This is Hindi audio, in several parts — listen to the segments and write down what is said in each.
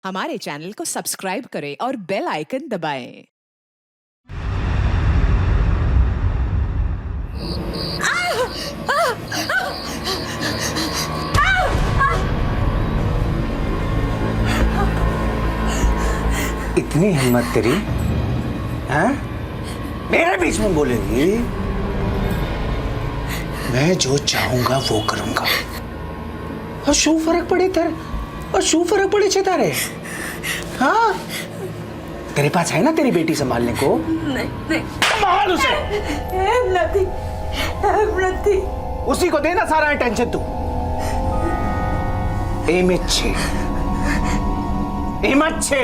हमारे चैनल को सब्सक्राइब करें और बेल आइकन दबाएं। इतनी हिम्मत तेरी, हैं? मेरे बीच में बोलेगी? मैं जो चाहूंगा वो करूंगा। और शू फर्क पड़े तेरे, और शू फर्क पड़े तारे? हाँ, तेरे पास है ना तेरी बेटी संभालने को? नहीं संभाल उसे। उसी को देना सारा अटेंशन तू। एम अच्छे।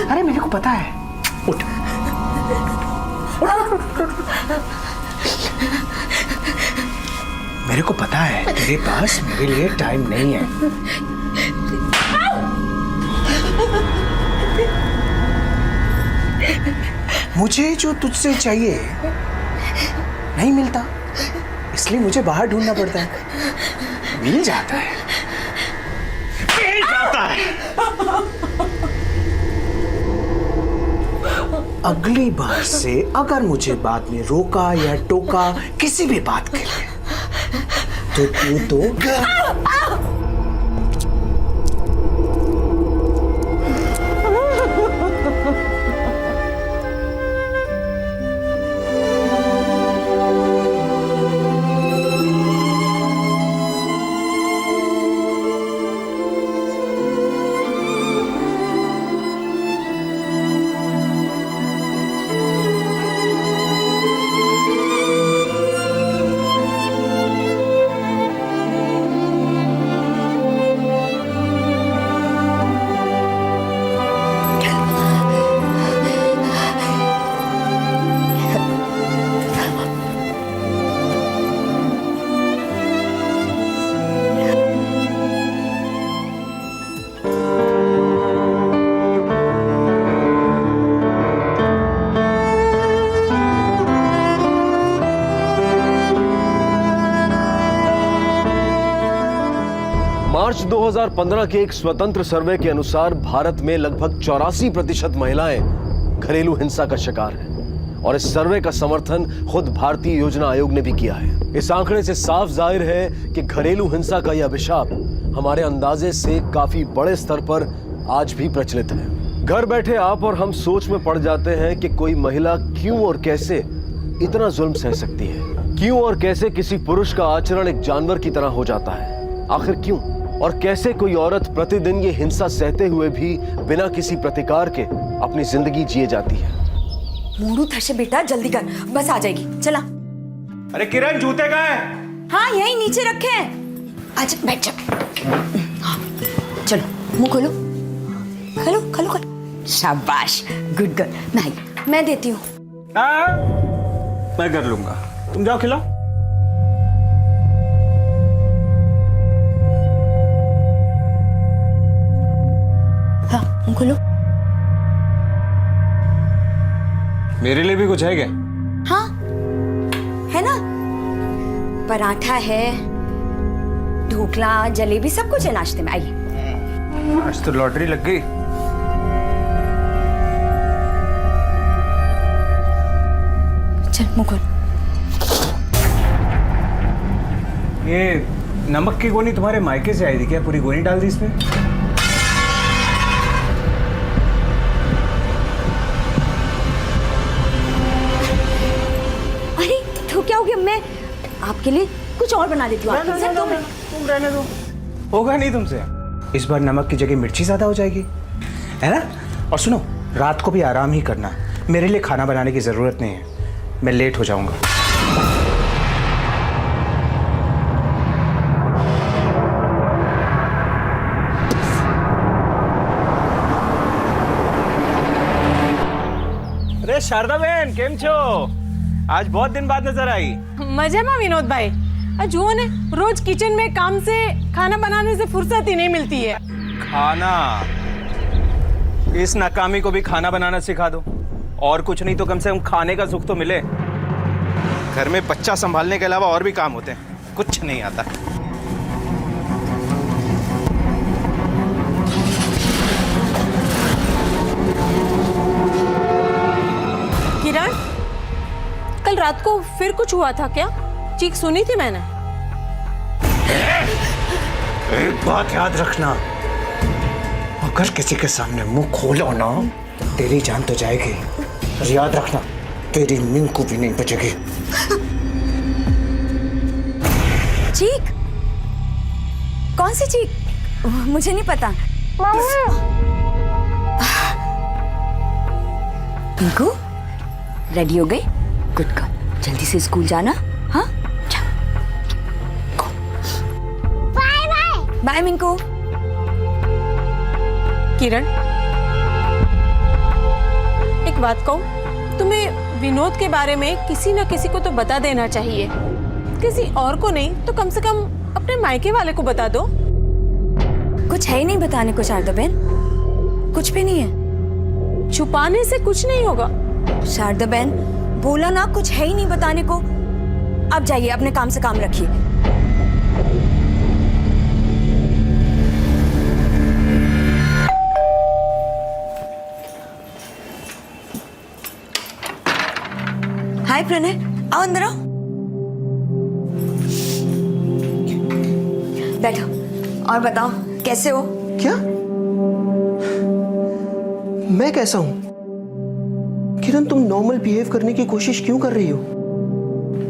अरे मेरे को पता है। उठ। मेरे को पता है तेरे पास मेरे लिए टाइम नहीं है। मुझे जो तुझसे चाहिए नहीं मिलता, इसलिए मुझे बाहर ढूंढना पड़ता है। मिल जाता है। अगली बार से अगर मुझे बाद में रोका या टोका किसी भी बात के लिए, तो तू मार्च 2015 के एक स्वतंत्र सर्वे के अनुसार भारत में लगभग 84% महिलाएं घरेलू हिंसा का शिकार हैं और इस सर्वे का समर्थन खुद भारतीय योजना आयोग ने भी किया है। इस आंकड़े से साफ जाहिर है कि घरेलू हिंसा का यह अभिशाप हमारे अंदाजे से काफी बड़े स्तर पर आज भी प्रचलित है। घर बैठे आप और हम सोच में पड़ जाते हैं कि कोई महिला क्यों और कैसे इतना जुल्म सह सकती है, क्यों और कैसे किसी पुरुष का आचरण एक जानवर की तरह हो जाता है। आखिर क्यों और कैसे कोई औरत प्रतिदिन ये हिंसा सहते हुए भी बिना किसी प्रतिकार के अपनी जिंदगी जिए जाती है। मोड़ू थर्षे बेटा, जल्दी कर, बस आ जाएगी। चला। अरे किरण, जूते कहाँ हैं? हाँ, यहीं नीचे रखे हैं। अच्छा बैठ जा। हाँ, चलो मुंह खोलो। खोलो खोलो खोलो। शाबाश, गुड गर्ल। मैं देती हूँ। मैं कर लूंगा, तुम जाओ खिलाओ। हाँ, मुंह खोलो। मेरे लिए भी कुछ है क्या? हाँ, है ना। पराठा है, ढोकला, जलेबी, सब कुछ है नाश्ते में। आइए। आज तो लॉटरी लग गई। चल मुंह खोल। ये नमक की गोनी तुम्हारे मायके से आई थी क्या? पूरी गोनी डाल दी इसमें? अरे तो क्या हो गया, मैं आपके लिए कुछ और बना देती हूँ। तुम रहने दो, होगा नहीं तुमसे। इस बार नमक की जगह मिर्ची ज्यादा हो जाएगी, है ना? और सुनो, रात को भी आराम ही करना। मेरे लिए खाना बनाने की जरूरत नहीं है, मैं लेट हो जाऊंगा। अरे शारदा बहन, केम छो? आज बहुत दिन बाद नजर आई। मजेમાં વિનોદભાઈ, આ જુઓ ને, રોજ કિચન में काम से खाना बनाने से फुर्सत ही नहीं मिलती है। खाना, इस नाकामी को भी खाना बनाना सिखा दो। और कुछ नहीं तो कम से कम खाने का सुख तो मिले। घर में बच्चा संभालने के अलावा और भी काम होते हैं, कुछ नहीं आता। रात को फिर कुछ हुआ था क्या? चीख सुनी थी मैंने। एक बात याद रखना, अगर किसी के सामने मुंह खोलो ना तो तेरी जान तो जाएगी, और याद रखना तेरी मिंकू भी नहीं बचेगी। चीख? कौन सी चीख? मुझे नहीं पता। मिंकू रेडी हो गई? गुड गर्ल, जल्दी से स्कूल जाना। हाँ, बाय बाय। बाय मिंकू। किरण, एक बात कहूं, तुम्हें विनोद के बारे में किसी न किसी को तो बता देना चाहिए। किसी और को नहीं तो कम से कम अपने मायके वाले को बता दो। कुछ है ही नहीं बताने को शारदा बहन, कुछ भी नहीं है। छुपाने से कुछ नहीं होगा। शारदा बहन बोला ना, कुछ है ही नहीं बताने को। अब जाइए, अपने काम से काम रखिए। हाय प्रणय, आओ अंदर आओ, बैठो और बताओ कैसे हो? क्या? मैं कैसा हूं? किरण, तुम नॉर्मल बिहेव करने की कोशिश क्यों कर रही हो?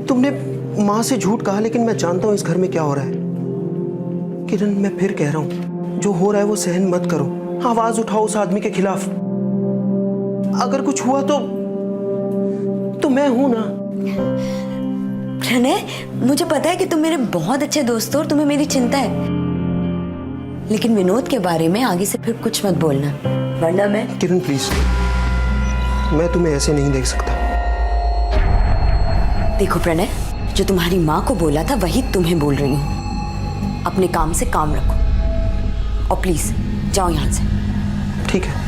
तुमने मां से झूठ कहा, लेकिन मैं जानता हूं इस घर में क्या हो रहा है। किरण, मैं फिर कह रहा हूं, जो हो रहा है वो सहन मत करो। आवाज उठाओ उस आदमी के खिलाफ। अगर कुछ हुआ तो मैं हूं ना। प्रणय, मुझे पता है कि तुम मेरे बहुत अच्छे दोस्त हो और तुम्हें मेरी चिंता है, लेकिन विनोद के बारे में आगे से फिर कुछ मत बोलना, वरना मैं। किरण प्लीज, मैं तुम्हें ऐसे नहीं देख सकता। देखो प्रणय, जो तुम्हारी माँ को बोला था वही तुम्हें बोल रही हूँ। अपने काम से काम रखो और प्लीज जाओ यहाँ से। ठीक है।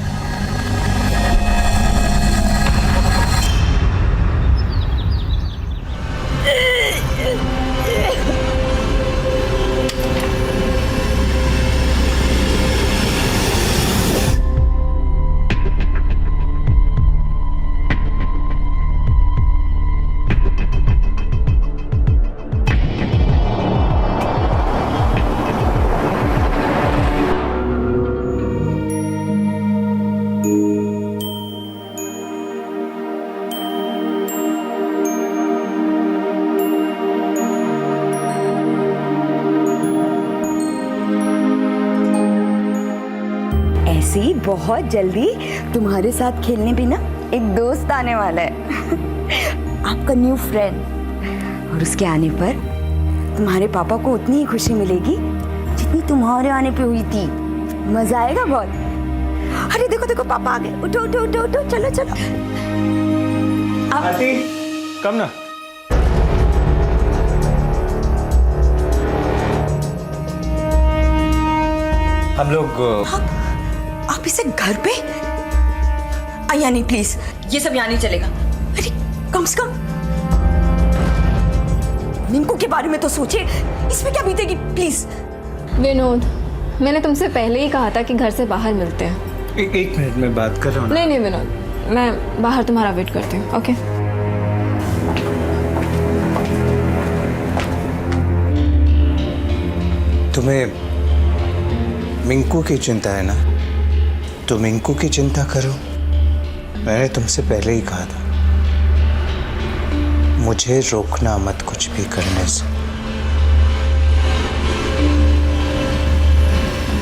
बहुत जल्दी तुम्हारे साथ खेलने भी ना एक दोस्त आने वाला है आपका न्यू फ्रेंड, और उसके आने पर तुम्हारे पापा को उतनी ही खुशी मिलेगी जितनी तुम्हारे आने पे हुई थी। मजा आएगा बहुत। अरे देखो देखो पापा आ गए, उठो उठो उठो उठो, चलो चलो। आंटी कम ना। हम लोग आप इसे घर पे? या नहीं प्लीज, ये सब यहाँ नहीं चलेगा। अरे कम से कम मिंकू के बारे में तो सोचिए, इसमें क्या बीतेगी प्लीज। विनोद, मैंने तुमसे पहले ही कहा था कि घर से बाहर मिलते हैं। एक मिनट में बात कर रहा हूँ। नहीं नहीं विनोद, मैं बाहर तुम्हारा वेट करती हूँ। ओके। तुम्हें मिंकू की चिंता है ना, तो मिंकू की चिंता करो। मैंने तुमसे पहले ही कहा था, मुझे रोकना मत कुछ भी करने से।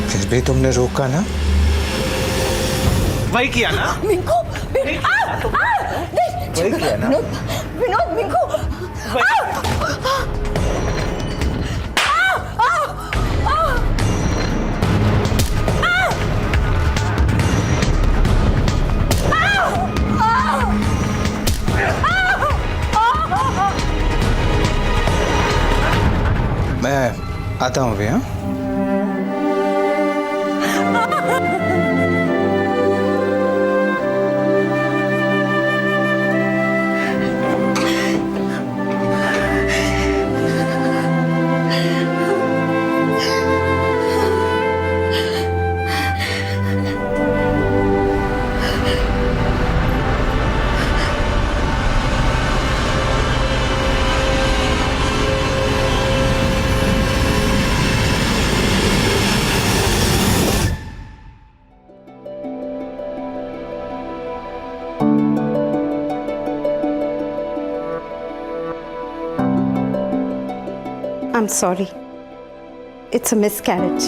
फिर भी तुमने रोका ना, वही किया ना। मिंकू, वही किया ना। विनोद, मिंकू। मैं आता हूँ अभी। हाँ, I'm sorry. It's a miscarriage.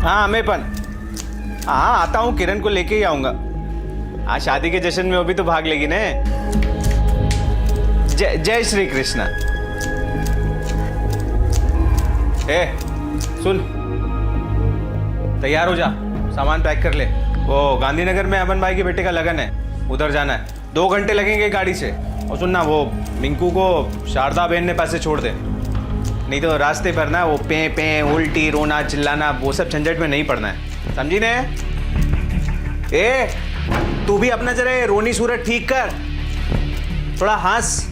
हाँ मैं पण हाँ आता हूँ, किरण को लेके ही आऊंगा। आज शादी के जश्न में वो भी तो भाग लेगी ने। जय जय श्री कृष्णा। ए सुन, तैयार हो जा, सामान पैक कर ले। वो गांधीनगर में अमन भाई के बेटे का लगन है, उधर जाना है। 2 घंटे लगेंगे गाड़ी से। और सुनना, वो मिंकू को शारदा बहन ने पैसे छोड़ दे, नहीं तो रास्ते पर ना वो पे पे उल्टी रोना चिल्लाना वो सब झंझट में नहीं पड़ना है, समझी ने। ए तू भी अपना जरा रोनी सूरत ठीक कर, थोड़ा हंस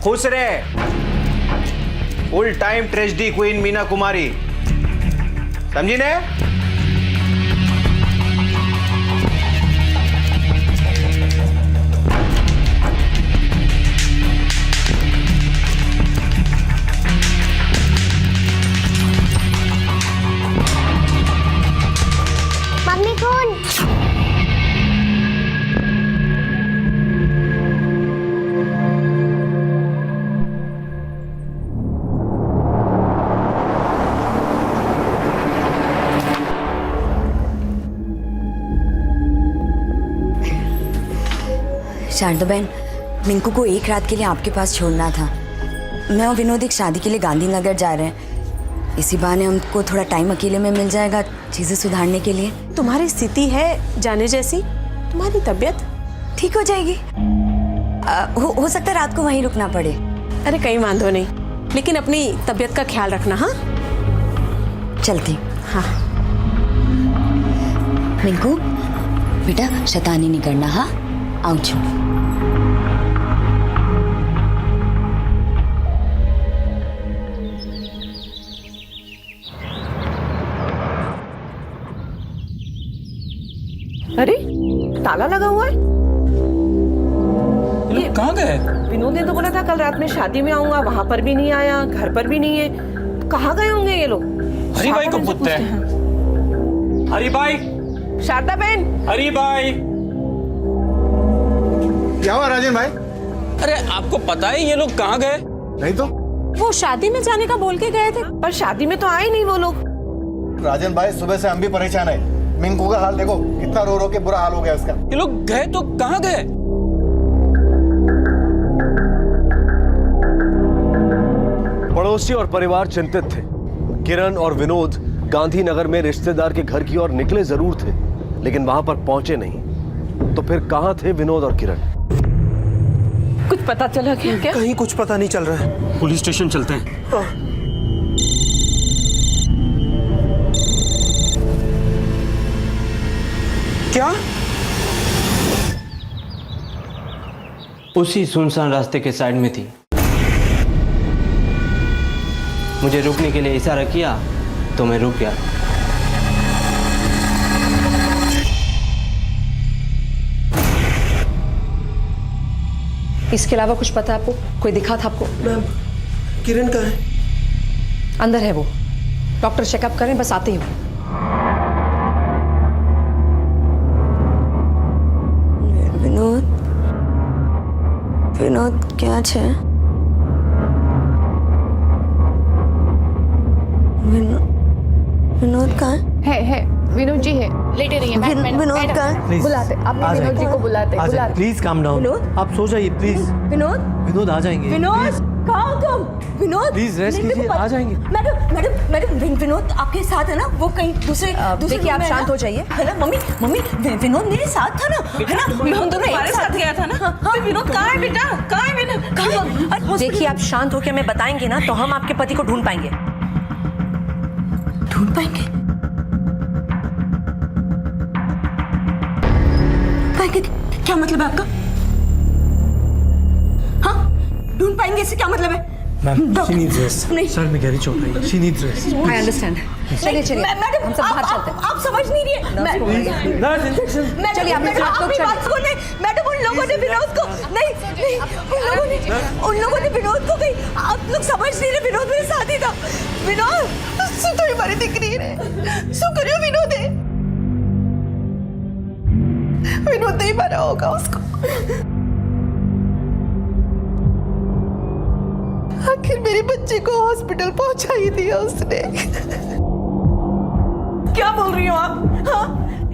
खुश रहे। Full time tragedy queen Meena Kumari, समझी ने। मम्मी कौन? शारदा बहन, मिंकू को एक रात के लिए आपके पास छोड़ना था। मैं और विनोद एक शादी के लिए गांधीनगर जा रहे हैं। इसी बहाने हमको थोड़ा टाइम अकेले में मिल जाएगा चीज़ें सुधारने के लिए। तुम्हारी स्थिति है जाने जैसी, तुम्हारी तबीयत ठीक हो जाएगी। हो सकता है रात को वहीं रुकना पड़े। अरे कहीं वांधो नहीं, लेकिन अपनी तबीयत का ख्याल रखना। हाँ चलती। हाँ मिंकू बेटा, शैतानी नहीं करना। हाँ आऊँ छू। अरे ताला लगा हुआ है। ये कहाँ गए? विनोद ने तो बोला था कल रात में शादी में आऊंगा, वहां पर भी नहीं आया, घर पर भी नहीं है। कहाँ गए होंगे ये लोग? हरी भाई को पूछते हैं। हरी भाई, शारदा बहन, हरी भाई। क्या हुआ राजन भाई? अरे आपको पता है ये लोग कहाँ गए? नहीं तो। वो शादी में जाने का बोल के गए थे, पर शादी में तो आए नहीं वो लोग। राजन भाई सुबह से हम भी परेशान है। मिंकू का हाल देखो, कितना रो रो के बुरा हाल हो गया उसका। ये लोग गए तो कहाँ गए? पड़ोसी और परिवार चिंतित थे। किरण और विनोद गांधीनगर में रिश्तेदार के घर की ओर निकले जरूर थे, लेकिन वहां पर पहुंचे नहीं। तो फिर कहां थे विनोद और किरण? कुछ पता चला क्या? कहीं कुछ पता नहीं चल रहा है। पुलिस स्टेशन चलते हैं। क्या? उसी सुनसान रास्ते के साइड में थी। मुझे रुकने के लिए इशारा किया तो मैं रुक गया। इसके अलावा कुछ पता आपको? कोई दिखा था आपको? मैम, किरण कहाँ है? अंदर है वो, डॉक्टर चेकअप करें, बस आते ही हो। विनोद, विनोद क्या है? विनोद कहाँ है विनोद जी है, लेटे रहिए। विनोद कहाँ? बुलाते, आपने विनोद जी को बुलाते। Please calm down. विनोद? आप सो जाइए प्लीज। विनोद, विनोद आ जाएंगे। विनोद। कहाँ हो तुम? विनोद Please, rest नहीं, कीजिए, आ जाएंगे। मैडम विनोद आपके साथ है ना? वो कहीं दूसरे देखिए, आप शांत हो जाइए। है ना मम्मी विनोद मेरे साथ था ना, है ना? हम दोनों एक साथ गया था ना। हाँ, विनोद कहाँ है बेटा? कहाँ है विनोद? देखिए, आप शांत होकर हमें बताएंगे ना तो हम आपके पति को ढूंढ पाएंगे। ढूंढ पाएंगे? क्या मतलब है आपका? हाँ, ढूंढ पाएंगे इससे क्या मतलब है? Ma'am, she needs rest. नहीं। सर में गहरी चोट आई। She needs rest. I understand. चलिए चलिए, मैडम हम सब बाहर चलते हैं। आप समझ नहीं रही है। Nurse, injection. चलिए, आप लोग आपकी बात सुने। मैडम उन लोगों ने विनोद को नहीं उन लोगों ने विनोद को कहीं, आप लोग समझ नहीं रहे। विनोद मेरे साथ ही था। विनोद सु तो हमारी दिक्कत है। सु करियो विनोद है। विनोद नहीं मारा होगा उसको। आखिर मेरे बच्चे को हॉस्पिटल पहुंचा ही दिया उसने। क्या बोल रही हो आप? हाँ,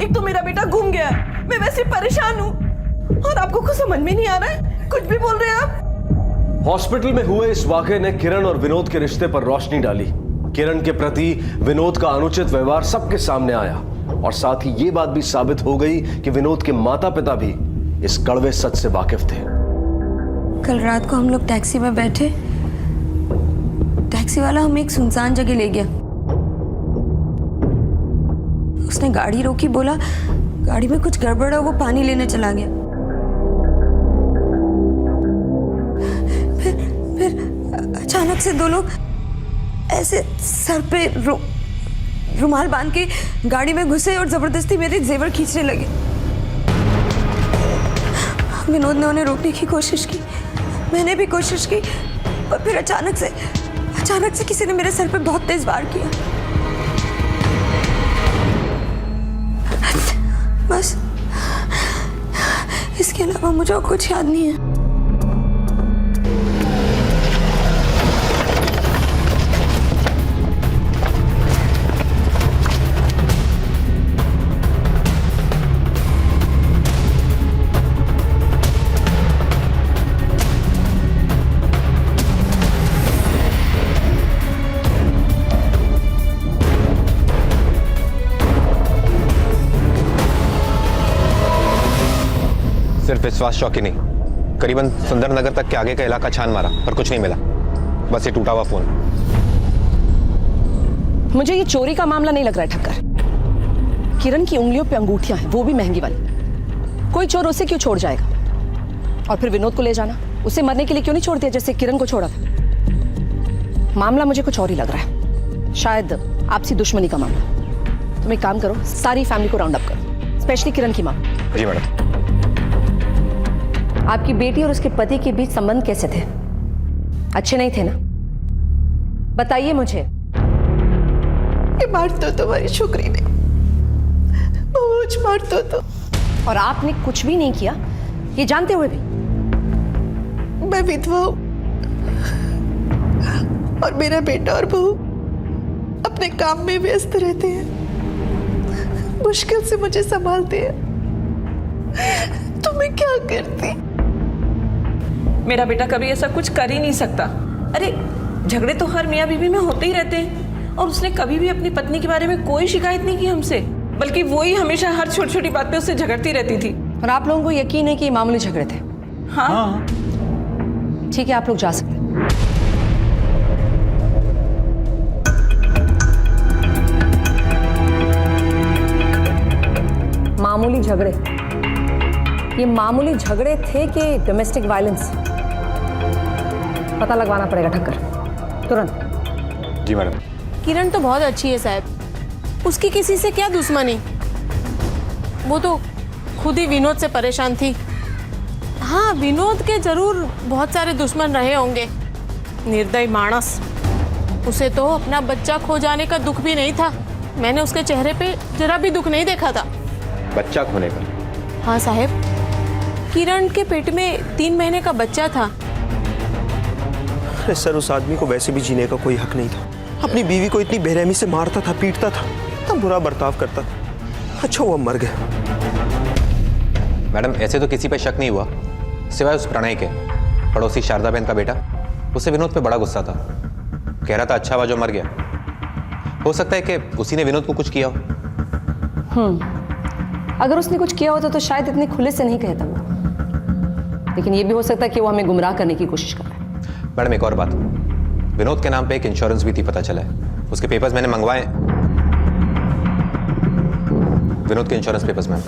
एक तो मेरा बेटा गुम गया, मैं वैसे परेशान हूँ, और आपको कुछ समझ में नहीं आ रहा है? कुछ भी बोल रहे हैं आप। हॉस्पिटल में हुए इस वाकये ने किरण और विनोद के रिश्ते पर रोशनी डाली। किरण के प्रति विनोद का अनुचित व्यवहार सबके सामने आया, और साथ ही ये बात भी साबित हो गई कि विनोद के माता पिता भी इस कड़वे सच से वाकिफ थे। कल रात को हम लोग टैक्सी में बैठे, टैक्सी वाला हमें एक सुनसान जगह ले गया। उसने गाड़ी रोकी, बोला गाड़ी में कुछ गड़बड़ है, वो पानी लेने चला गया। फिर अचानक से दो लोग ऐसे सर पे रुमाल बांध के गाड़ी में घुसे और जबरदस्ती मेरे जेवर खींचने लगे। विनोद ने उन्हें रोकने की कोशिश की, मैंने भी कोशिश की, और फिर अचानक से किसी ने मेरे सर पे बहुत तेज वार किया। बस इसके अलावा मुझे और कुछ याद नहीं है। सिर्फ विश्वास चौकी नहीं, करीबन सुंदरनगर तक के आगे का इलाका छान मारा पर कुछ नहीं मिला, बस ये टूटा हुआ फोन। मुझे ये चोरी का मामला नहीं लग रहा है ठक्कर। किरण की उंगलियों पे अंगूठियां हैं, वो भी महंगी वाली। कोई चोर उसे क्यों छोड़ जाएगा? और फिर विनोद को ले जाना, उसे मरने के लिए क्यों नहीं छोड़ दिया जैसे किरण को छोड़ा था? मामला मुझे कुछ और ही लग रहा है, शायद आपसी दुश्मनी का मामला। तुम एक काम करो, सारी फैमिली को राउंड अप करो, स्पेशली किरण की माँ। जी मैडम। आपकी बेटी और उसके पति के बीच संबंध कैसे थे? अच्छे नहीं थे ना? बताइए मुझे। मारतो तुम्हारी छोकरी ने, बहुत मारतो तो। और आपने कुछ भी नहीं किया, ये जानते हुए भी? मैं विधवा हूं, और मेरा बेटा और बहू अपने काम में व्यस्त रहते हैं, मुश्किल से मुझे संभालते हैं। तो मैं क्या करती? मेरा बेटा कभी ऐसा कुछ कर ही नहीं सकता। अरे झगड़े तो हर मियाँ बीवी में होते ही रहते हैं, और उसने कभी भी अपनी पत्नी के बारे में कोई शिकायत नहीं की हमसे, बल्कि वो ही हमेशा हर छोटी छोटी बात पे उससे झगड़ती रहती थी। और आप लोगों को यकीन है कि ये मामूली झगड़े थे? हाँ। ठीक है, आप लोग जा सकते हैं। मामूली झगड़े, ये मामूली झगड़े थे कि डोमेस्टिक वायलेंस? पता लगवाना पड़ेगा ठक्कर, तुरंत। जी मैडम। किरण तो बहुत अच्छी है साहब, उसकी किसी से क्या दुश्मनी? वो तो खुद ही विनोद से परेशान थी। हाँ, विनोद के जरूर बहुत सारे दुश्मन रहे होंगे। निर्दयी मानस, उसे तो अपना बच्चा खो जाने का दुख भी नहीं था। मैंने उसके चेहरे पे जरा भी दुख नहीं देखा था। बच्चा खोने का? हाँ साहब, किरण के पेट में 3 महीने का बच्चा था। अरे सर, उस आदमी को वैसे भी जीने का कोई हक नहीं था। अपनी बीवी को इतनी बेरहमी से मारता था, पीटता था, इतना बुरा बर्ताव करता था। अच्छा हुआ मर गया। मैडम, ऐसे तो किसी पे शक नहीं हुआ सिवाय उस प्रणय के, पड़ोसी शारदा बहन का बेटा। उसे विनोद पे बड़ा गुस्सा था। कह रहा था अच्छा हुआ जो मर गया। हो सकता है कि उसी ने विनोद को कुछ किया हो। अगर उसने कुछ किया होता तो शायद इतने खुले से नहीं कहता वो, लेकिन ये भी हो सकता है कि वो हमें गुमराह करने की कोशिश कर रहा है। मैडम एक और बात, विनोद के नाम पे एक इंश्योरेंस भी थी, पता चला है। उसके पेपर्स मैंने मंगवाए, विनोद के इंश्योरेंस पेपर्स मैम।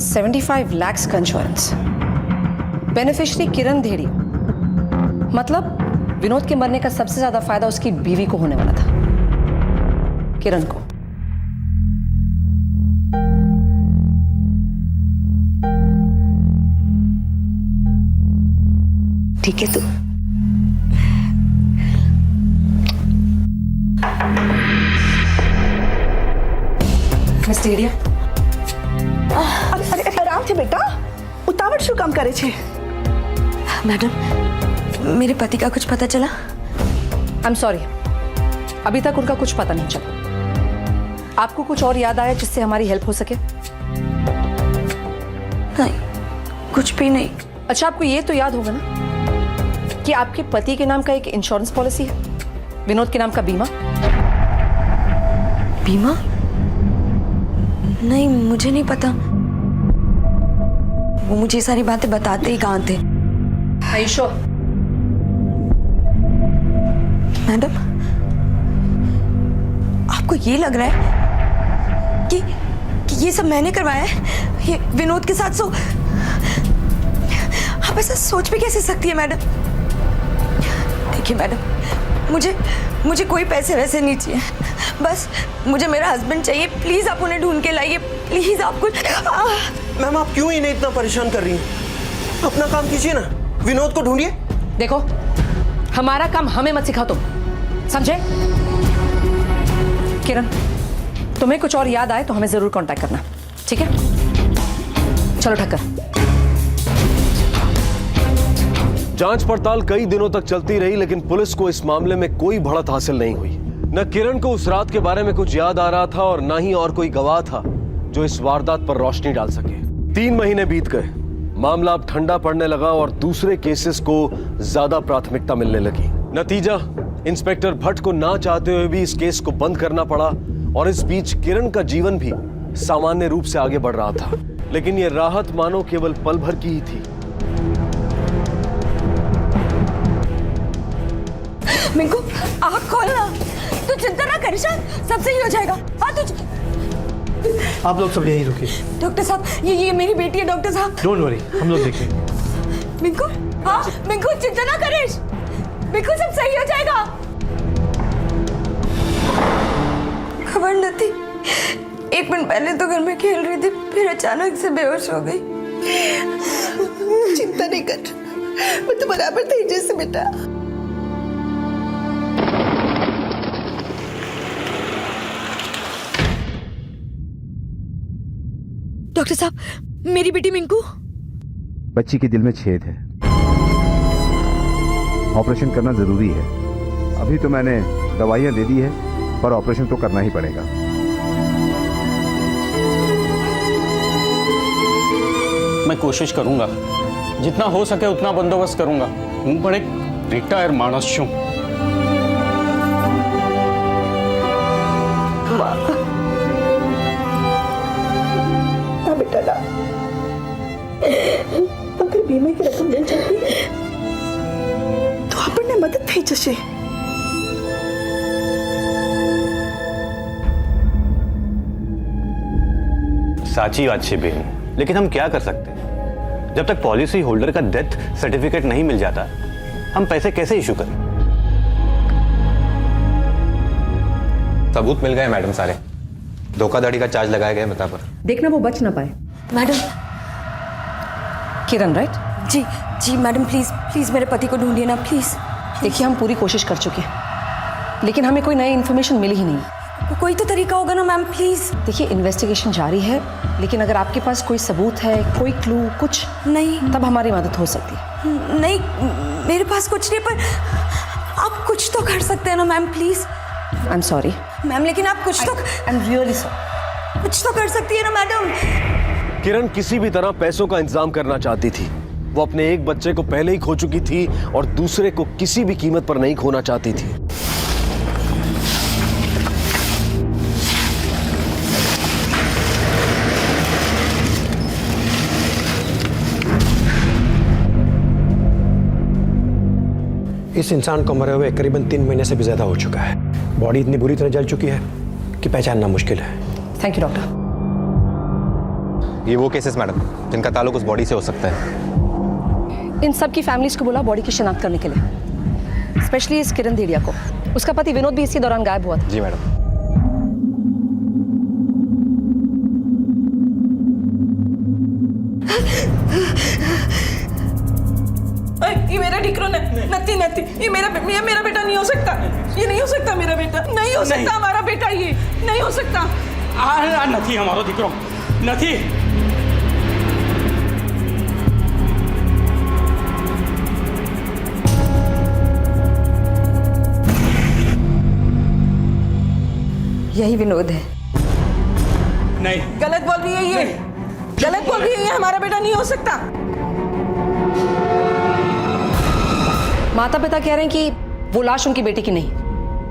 75 लाख का इंश्योरेंस, बेनिफिशियरी किरण धेड़िया। मतलब विनोद के मरने का सबसे ज्यादा फायदा उसकी बीवी को होने वाला था, किरण को। ठीक है तू। मिस धेड़िया, અરે આરામ છે બેટા, ઉતાવળ શું કામ કરે છે? मैडम, मेरे पति का कुछ पता चला? आई एम सॉरी, अभी तक उनका कुछ पता नहीं चला। आपको कुछ और याद आया जिससे हमारी हेल्प हो सके? नहीं, कुछ भी नहीं। अच्छा, आपको ये तो याद होगा ना कि आपके पति के नाम का एक इंश्योरेंस पॉलिसी है, विनोद के नाम का बीमा। बीमा? नहीं, मुझे नहीं पता। वो मुझे ये सारी बातें बताते ही कहाँ थे। आयुषो, मैडम, आपको ये लग रहा है कि ये सब मैंने करवाया है, ये विनोद के साथ? आप ऐसा सोच भी कैसे सकती है मैडम? देखिए मैडम, मुझे कोई पैसे वैसे नहीं चाहिए, बस मुझे मेरा हस्बैंड चाहिए। प्लीज आप उन्हें ढूंढ के लाइए, प्लीज। आप कुछ मैम, आप क्यों इन्हें इतना परेशान कर रही हैं? अपना काम कीजिए ना, विनोद को ढूंढिए। देखो, हमारा काम हमें मत सिखाओ तुम, समझे? किरण, तुम्हें कुछ और याद आए तो हमें जरूर कांटेक्ट करना, ठीक है? चलो ठक्कर। जांच पड़ताल कई दिनों तक चलती रही, लेकिन पुलिस को इस मामले में कोई बढ़त हासिल नहीं हुई। न किरण को उस रात के बारे में कुछ याद आ रहा था और न ही और कोई गवाह था जो इस वारदात पर रोशनी डाल सके। 3 महीने बीत गए, मामला अब ठंडा पड़ने लगा और दूसरे केसेस को ज्यादा प्राथमिकता मिलने लगी। नतीजा, इंस्पेक्टर भट्ट को ना चाहते हुए भी इस केस को बंद करना पड़ा और इस बीच किरण का जीवन भी सामान्य रूप से आगे बढ़ रहा था। लेकिन यह राहत मानो केवल पल भर की ही थी। मिंकू, आँख खोलना। तू चिंता ना कर, सब सही हो जाएगा। हाँ, तू आप लोग सब यहीं रुकिए। डॉक्टर साहब, ये मेरी बेटी है डॉक्टर साहब। डोंट वरी, हम लोग देखेंगे। मिंकू, हाँ मिंकू, चिंता ना करिस। मिंकू, सब सही हो जाएगा। खबर न थी, 1 मिनट पहले तो घर में खेल रही थी, फिर अचानक से बेहोश हो गई। चिंता नहीं कर, मैं तो बराबर थी जैसे बेटा। डॉक्टर साहब, मेरी बेटी मिंकू। बच्ची के दिल में छेद है, ऑपरेशन करना जरूरी है। अभी तो मैंने दवाइयां दे दी है, पर ऑपरेशन तो करना ही पड़ेगा। मैं कोशिश करूंगा, जितना हो सके उतना बंदोबस्त करूंगा। हूँ पण एक रिटायर माणस छूं। बेटा ना, अगर बीमे की रकम मिल जाती तो આપણને મદદ થઈ જશે। साची बात है बेन, लेकिन हम क्या कर सकते हैं? जब तक पॉलिसी होल्डर का डेथ सर्टिफिकेट नहीं मिल जाता, हम पैसे कैसे इशू करें? सबूत मिल गए मैडम सारे। धोखाधड़ी का चार्ज लगाया गया बता पर। देखना वो बच ना पाए। मैडम। किरण, राइट? जी जी मैडम, प्लीज मेरे पति को ढूंढिए ना, प्लीज। देखिए, हम पूरी कोशिश कर चुके हैं, लेकिन हमें कोई नई इन्फॉर्मेशन मिली ही नहीं। कोई तो तरीका होगा ना मैम, प्लीज। देखिए, इन्वेस्टिगेशन जारी है, लेकिन अगर आपके पास कोई सबूत है, कोई क्लू, कुछ नहीं, तब हमारी मदद हो सकती है। नहीं, मेरे पास कुछ नहीं, पर आप कुछ तो कर सकते हैं ना ma'am, please. I am sorry ma'am, लेकिन आप कुछ तो, आई एम रियली सॉरी, कुछ तो कर सकती है ना मैडम। किरण किसी भी तरह पैसों का इंतजाम करना चाहती थी, वो अपने एक बच्चे को पहले ही खो चुकी थी और दूसरे को किसी भी कीमत पर नहीं खोना चाहती थी। इस इंसान को मरे हुए करीबन 3 महीने से भी ज्यादा हो चुका है। बॉडी इतनी बुरी तरह जल चुकी है कि पहचानना मुश्किल है। Thank you doctor. ये वो केसेस मैडम जिनका ताल्लुक उस बॉडी से हो सकता है। इन सब की फैमिलीज को बोला बॉडी की शिनाख्त करने के लिए, स्पेशली इस किरण देड़िया को। उसका पति विनोद भी इसी दौरान गायब हुआ था। जी मैडम। ये मेरा डिक्रो नत्ती नत्ती, ये मेरा बेटा नहीं हो सकता। ये नहीं हो सकता, मेरा बेटा नहीं हो सकता। हमारा बेटा ये नहीं हो सकता। નથી અમારો દીકરો, નથી। यही विनोद है। नहीं, गलत बोल रही है ये, गलत बोल रही है ये। हमारा बेटा नहीं हो सकता। माता पिता कह रहे हैं कि वो लाश उनकी बेटी की नहीं,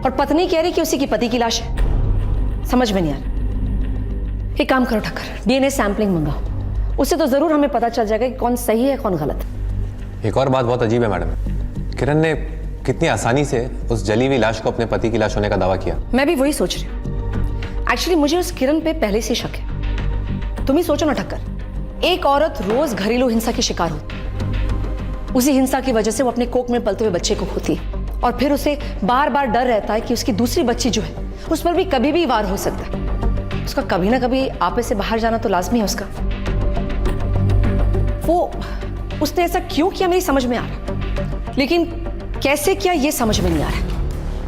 और पत्नी कह रही कि उसी की पति की लाश है। समझ में नहीं आ रहा। एक काम करो ठक्कर, डीएनए सैंपलिंग मंगाओ, उससे तो जरूर हमें पता चल जाएगा कि कौन सही है कौन गलत। एक और बात बहुत अजीब है मैडम, किरण ने कितनी आसानी से उस जली हुई लाश को अपने पति की लाश होने का दावा किया। मैं भी वही सोच रही हूँ। एक्चुअली मुझे उस किरण पे पहले से शक है। तुम ही सोचो ना ठक्कर, एक औरत रोज घरेलू हिंसा की शिकार होती है, उसी हिंसा की वजह से वो अपने कोख में पलते हुए बच्चे को खोती है, और फिर उसे बार बार डर रहता है कि उसकी दूसरी बच्ची जो है उस पर भी कभी भी वार हो सकता है। उसका कभी ना कभी आपे से बाहर जाना तो लाजमी है उसका। वो उसने ऐसा क्यों किया मेरी समझ में आ रहा, लेकिन कैसे किया ये समझ में नहीं आ रहा।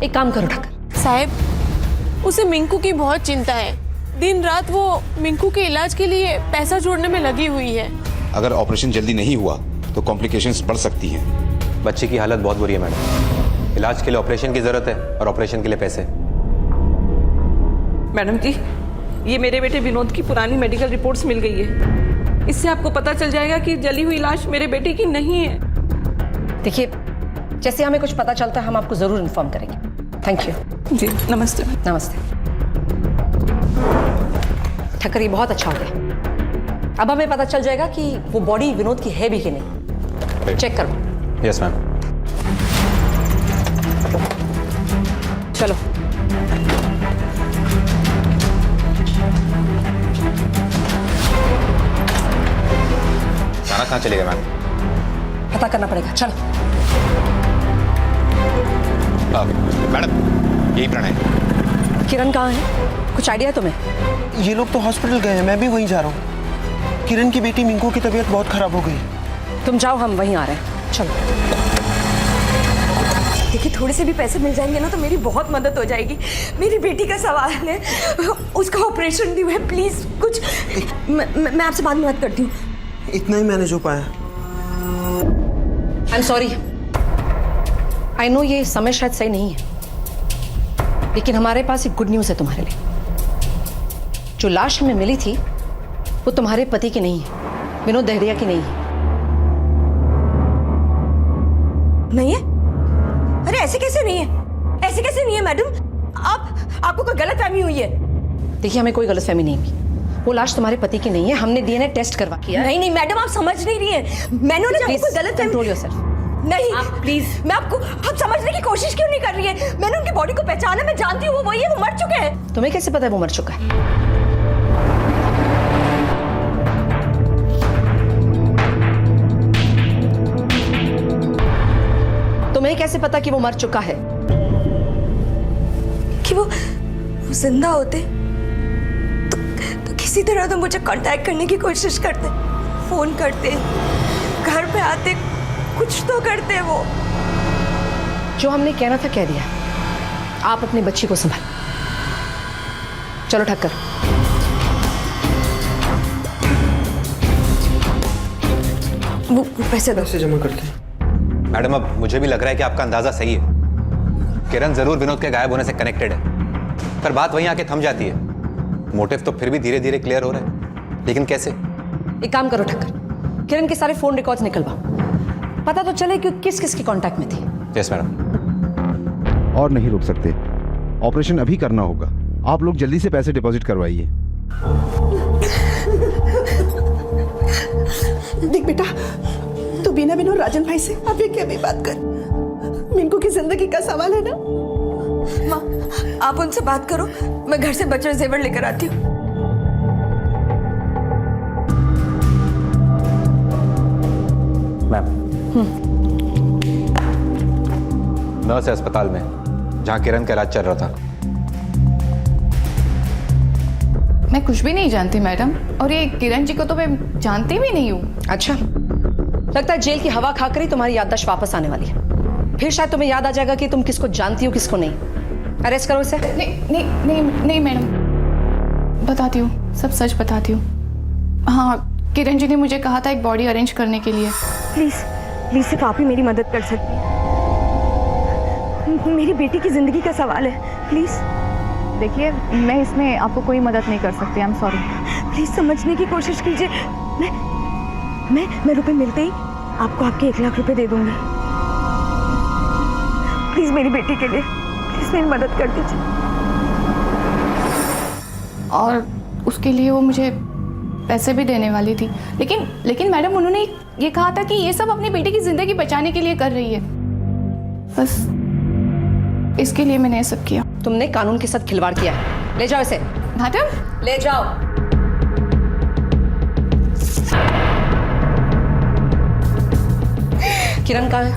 एक काम करो ठक्कर साहब, उसे मिंकू की बहुत चिंता है। दिन रात वो मिंकू के इलाज के लिए पैसा जोड़ने में लगी हुई है। अगर ऑपरेशन जल्दी नहीं हुआ तो कॉम्प्लिकेशंस बढ़ सकती हैं। बच्चे की हालत बहुत बुरी है मैडम, इलाज के लिए ऑपरेशन की जरूरत है और ऑपरेशन के लिए पैसे। मैडम जी, ये मेरे बेटे विनोद की पुरानी मेडिकल रिपोर्ट्स मिल गई है। इससे आपको पता चल जाएगा कि जली हुई लाश मेरे बेटे की नहीं है। देखिए, जैसे हमें कुछ पता चलता है हम आपको जरूर इन्फॉर्म करेंगे। थैंक यू जी। नमस्ते। नमस्ते ठक्कर, ये बहुत अच्छा हो गया। अब हमें पता चल जाएगा कि वो बॉडी विनोद की है भी कि नहीं। चेक करो। Yes ma'am. चलो। खाना कहाँ चलेगा मैम? पता करना पड़ेगा, चलो। मैडम, यही प्रण है। किरण कहाँ है, कुछ आइडिया है तुम्हें? ये लोग तो हॉस्पिटल गए हैं, मैं भी वहीं जा रहा हूँ। किरण की बेटी मिंकू की तबीयत बहुत खराब हो गई। तुम जाओ, हम वहीं आ रहे हैं, चलो। देखिए, थोड़े से भी पैसे मिल जाएंगे ना तो मेरी बहुत मदद हो जाएगी। मेरी बेटी का सवाल है, उसका ऑपरेशन ड्यू है। प्लीज कुछ मैं आपसे बाद में बात करती हूँ। इतना ही मैनेज हो पाया। I am sorry, I know ये समय शायद सही नहीं है, लेकिन हमारे पास एक गुड न्यूज है तुम्हारे लिए। जो लाश हमें मिली थी वो तुम्हारे पति की नहीं है, विनोद दहरिया की नहीं है। नहीं है? अरे ऐसे कैसे नहीं है? ऐसे कैसे नहीं है मैडम? आपको कोई गलतफहमी हुई है? देखिए, हमें कोई गलतफहमी नहीं हुई। वो लाश तुम्हारे पति की नहीं है, हमने डीएनए टेस्ट करवा किया। नहीं मैडम, आप समझ नहीं रही है। मैंने उन्हें कोई गलत कंट्रोल योरसेल्फ। नहीं प्लीज, मैं आप समझने की कोशिश क्यों नहीं कर रही है? मैंने उनकी बॉडी को पहचाना, मैं जानती हूँ वो वही है, वो मर चुके हैं। तुम्हें कैसे पता है वो मर चुका है? तुम्हें कैसे पता कि वो मर चुका है? कि वो जिंदा होते तो किसी तरह तो मुझे कांटेक्ट करने की कोशिश करते, फोन करते, घर पे आते, कुछ तो करते। वो जो हमने कहना था कह दिया। आप अपनी बच्ची को संभाल। चलो ठक्कर। वो पैसे दो। जमा करते हैं। मैडम, अब मुझे भी लग रहा है कि आपका अंदाजा सही है। किरण जरूर विनोद के गायब होने से कनेक्टेड है, पर बात वहीं आके थम जाती है। मोटिव तो फिर भी धीरे धीरे क्लियर हो रहा है, लेकिन कैसे? एक काम करो ठक्कर, किरण के सारे फोन रिकॉर्ड्स निकलवा, पता तो चले कि किस किस के कांटेक्ट में थी। Yes madam. और नहीं रुक सकते, ऑपरेशन अभी करना होगा। आप लोग जल्दी से पैसे डिपॉजिट करवाइए। देख बेटा, तू बिना बिना राजन भाई से अभी की अभी बात कर। मिंकू की जिंदगी का सवाल है ना। माँ, आप उनसे बात करो, मैं घर से बच्चे जेवर लेकर आती हूँ। मैम, नर्स है अस्पताल में जहां किरण का इलाज चल रहा था। मैं कुछ भी नहीं जानती मैडम, और ये किरण जी को तो मैं जानती भी नहीं हूँ। अच्छा, लगता है जेल की हवा खाकर ही तुम्हारी याददाश्त वापस आने वाली है। फिर शायद तुम्हें याद आ जाएगा कि तुम किसको जानती हो किसको नहीं। अरेस्ट करो इसे। नहीं मैडम, बताती हूँ, सब सच बताती हूँ। हाँ, किरण जी ने मुझे कहा था एक बॉडी अरेंज करने के लिए। प्लीज प्लीज, सिर्फ आप ही मेरी मदद कर सकती हैं। मेरी बेटी की जिंदगी का सवाल है, प्लीज। देखिए, मैं इसमें आपको कोई मदद नहीं कर सकती। I am sorry. प्लीज समझने की कोशिश कीजिए। मैं रुपए मिलते ही आपको आपके 1 लाख रुपए दे दूंगी। प्लीज मेरी बेटी के लिए प्लीज मेरी मदद कर दीजिए। और उसके लिए वो मुझे पैसे भी देने वाली थी, लेकिन मैडम उन्होंने ये कहा था कि ये सब अपनी बेटी की जिंदगी बचाने के लिए कर रही है। बस इसके लिए मैंने ये सब किया। तुमने कानून के साथ खिलवाड़ किया है। ले जाओ इसे। मैडम, ले जाओ। किरण कहाँ है?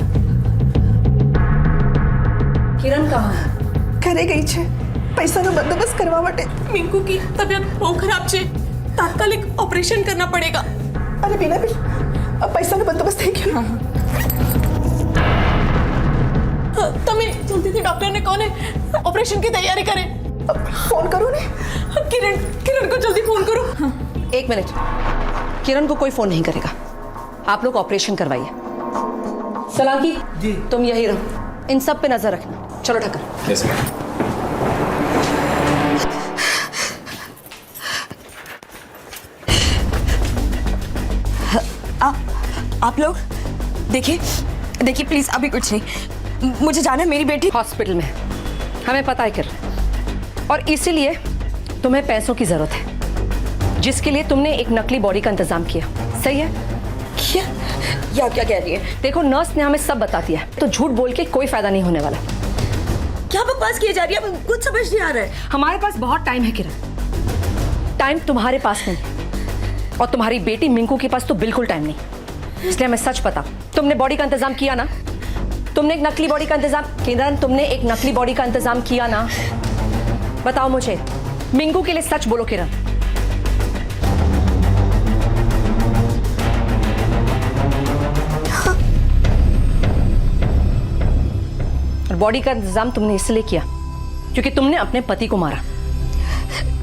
किरण कहाँ है? घरे गई छे, पैसा नो बंदोबस्त करवा માટે। मिंकू की तबीयत बहुत खराब છે, तात्कालिक ऑपरेशन करना पड़ेगा। अरे बिना भी अब पैसा नो बंदोबस्त થઈ ગયો। તમે જલ્દીથી ડોક્ટરને કોને ઓપરેશન की तैयारी करे। फोन करो ने। किरण को जल्दी फोन करो। 1 मिनट, किरण को कोई फोन नहीं करेगा। आप लोग ऑपरेशन करवाइए। सलांकी जी, तुम यही रहो, इन सब पे नजर रखना। चलो ठक्कर। Yes ma'am. आप लोग देखिए प्लीज, अभी कुछ नहीं, मुझे जाना है। मेरी बेटी हॉस्पिटल में, हमें पता है किरण, और इसीलिए तुम्हें पैसों की जरूरत है, जिसके लिए तुमने एक नकली बॉडी का इंतजाम किया। सही है? क्या कह रही है? देखो, नर्स ने हमें सब बता दिया है, तो झूठ बोल के कोई फायदा नहीं होने वाला। क्या बकवास किए जा रही है? कुछ समझ नहीं आ रहा है। हमारे पास बहुत टाइम है किरण, टाइम तुम्हारे पास नहीं, और तुम्हारी बेटी मिंकू के पास तो बिल्कुल टाइम नहीं। इसलिए हमें सच पता, तुमने बॉडी का इंतजाम किया ना? तुमने एक नकली बॉडी का इंतजाम, किरण तुमने एक नकली बॉडी का इंतजाम किया ना? बताओ मुझे, मिंकू के लिए सच बोलो किरण। और बॉडी का इंतजाम तुमने इसलिए किया क्योंकि तुमने अपने पति को मारा।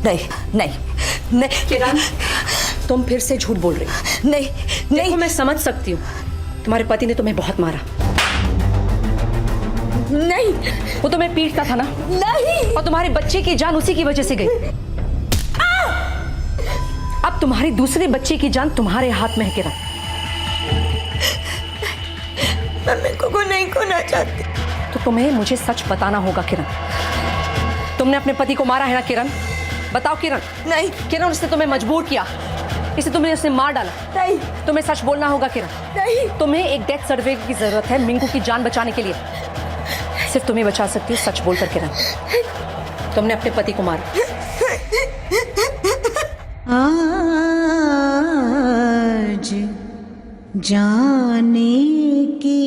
नहीं किरण, तुम फिर से झूठ बोल रही हो। नहीं देखो, मैं समझ सकती हूँ, तुम्हारे पति ने तुम्हें बहुत मारा। नहीं, वो तुम्हें पीटता था ना? नहीं। और तुम्हारे बच्चे की जान उसी की वजह से गई। अब तुम्हारी दूसरे बच्चे की जान तुम्हारे हाथ में है किरण। मैं मिंकू को नहीं खोना चाहती। तो तुम्हें मुझे सच बताना होगा किरण। तुमने अपने पति को मारा है ना किरण? बताओ किरण। नहीं किरण, उसने तुम्हें मजबूर किया, इसे तुमने उसने मार डाला। नहीं, तुम्हें सच बोलना होगा किरण। नहीं, तुम्हें एक डेथ सर्टिफिकेट की जरूरत है मिंकू की जान बचाने के लिए। सिर्फ तुम्हें बचा सकती है सच बोलकर किरण। तुमने अपने पति को मारा। आज जाने की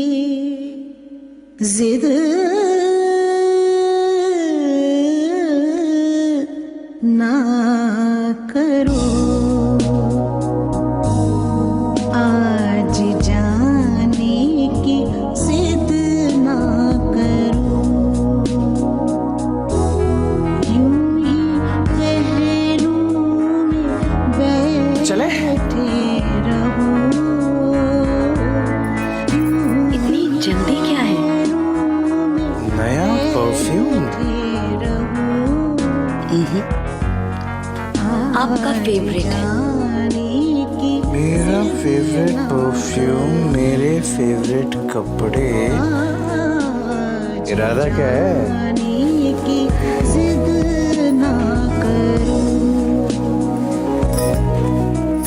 जिद ना करो, आज जाने की जिद ना करो, यूं ही पहलू में बैठे रहो। इतनी जल्दी क्या है? नया परफ्यूम। आपका फेवरेट है। मेरा फेवरेट परफ्यूम, मेरे फेवरेट कपड़े, इरादा क्या है? की जिद ना करूं,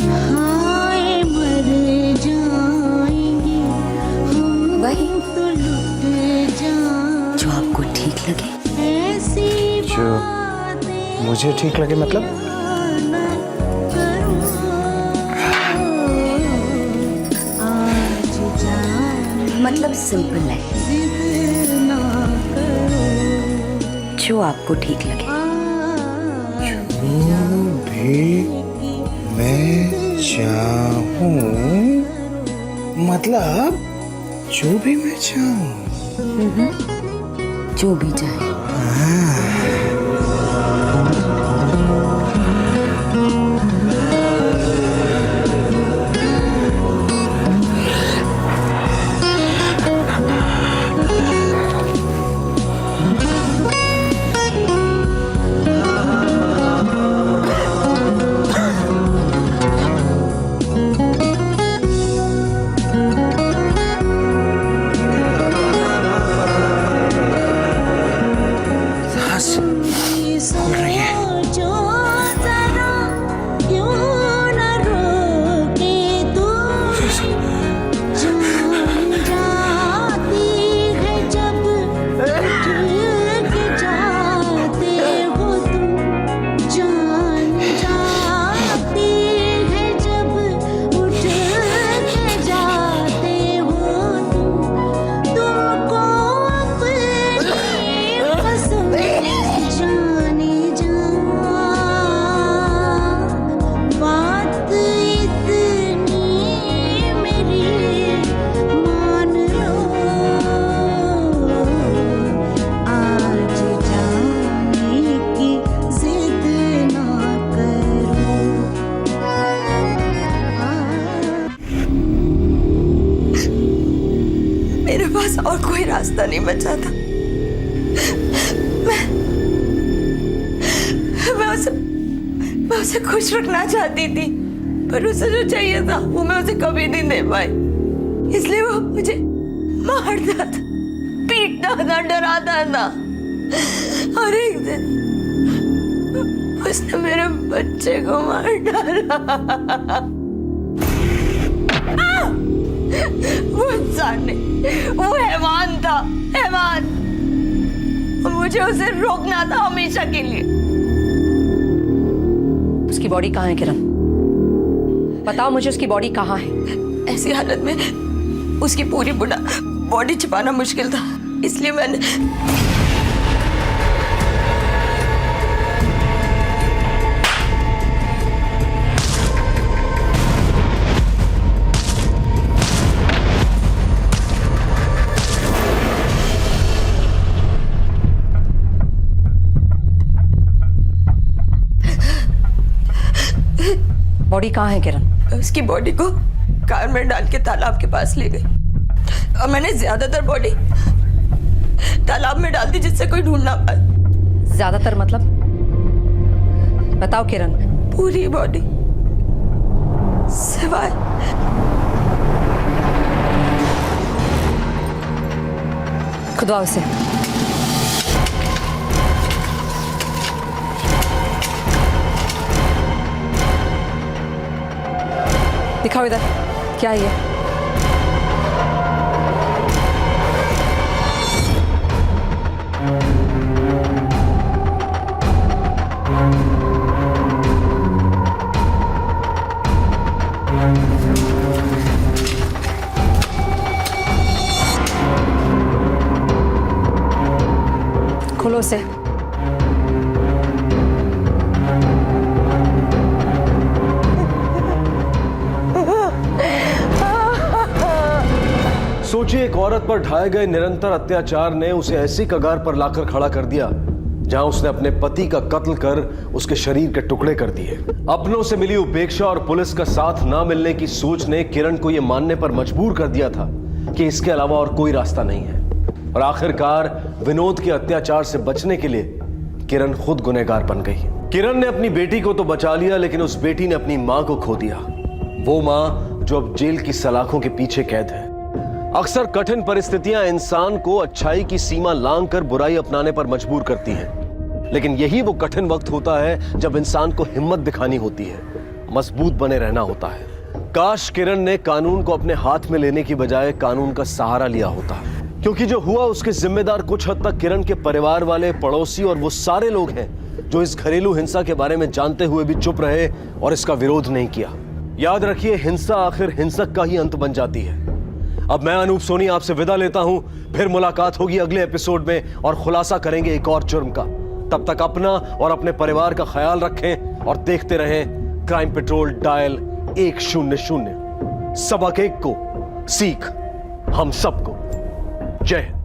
हाय मर जाएंगे हम, वही तो लुट जाएंगे जो आपको ठीक लगे। ऐसी जो मुझे ठीक लगे मतलब? मतलब सिंपल है, जो आपको ठीक लगे। जो भी मैं चाहूं, मतलब जो भी मैं चाहूं। जो भी चाहे। और कोई रास्ता नहीं बचा था। मैं उसे खुश रखना चाहती थी, पर उसे जो चाहिए था वो मैं उसे कभी नहीं दे पाई। इसलिए वो मुझे मारता था, पीटता था, डराता था। और एक दिन उसने मेरे बच्चे को मार डाला। वो इंसान नहीं, वो हैवान था, हैवान। मुझे उसे रोकना था हमेशा के लिए। उसकी बॉडी कहाँ है किरण? बताओ मुझे, उसकी बॉडी कहाँ है? ऐसी हालत में उसकी पूरी बॉडी छिपाना मुश्किल था, इसलिए मैंने बॉडी कहाँ है किरण? उसकी बॉडी को कार में डाल के तालाब के पास ले गई और मैंने ज्यादातर बॉडी तालाब में डाल दी जिससे कोई ढूंढ ना पाए। ज्यादातर मतलब? बताओ किरण। पूरी बॉडी सिवाय खुदवा उसे। दिखाओ इधर, क्या है ये? खोलो उसे। सोचिए, एक औरत पर ढाए गए निरंतर अत्याचार ने उसे ऐसी कगार पर लाकर खड़ा कर दिया जहां उसने अपने पति का कत्ल कर उसके शरीर के टुकड़े कर दिए। अपनों से मिली उपेक्षा और पुलिस का साथ ना मिलने की सोच ने किरण को यह मानने पर मजबूर कर दिया था कि इसके अलावा और कोई रास्ता नहीं है। और आखिरकार विनोद के अत्याचार से बचने के लिए किरण खुद गुनहगार बन गई। किरण ने अपनी बेटी को तो बचा लिया, लेकिन उस बेटी ने अपनी मां को खो दिया। वो मां जो अब जेल की सलाखों के पीछे कैद है। अक्सर कठिन परिस्थितियां इंसान को अच्छाई की सीमा लांघकर बुराई अपनाने पर मजबूर करती हैं। लेकिन यही वो कठिन वक्त होता है जब इंसान को हिम्मत दिखानी होती है, मजबूत बने रहना होता है। काश किरण ने कानून को अपने हाथ में लेने की बजाय कानून का सहारा लिया होता, क्योंकि जो हुआ उसके जिम्मेदार कुछ हद तक किरण के परिवार वाले, पड़ोसी और वो सारे लोग हैं जो इस घरेलू हिंसा के बारे में जानते हुए भी चुप रहे और इसका विरोध नहीं किया। याद रखिए, हिंसा आखिर हिंसक का ही अंत बन जाती है। अब मैं अनूप सोनी आपसे विदा लेता हूं, फिर मुलाकात होगी अगले एपिसोड में और खुलासा करेंगे एक और जुर्म का। तब तक अपना और अपने परिवार का ख्याल रखें और देखते रहें क्राइम पेट्रोल डायल 100। सबक एक को, सीख हम सबको। जय Hind.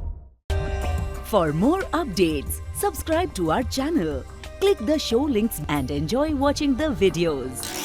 For more updates, subscribe to our channel, click the show links and enjoy watching the videos.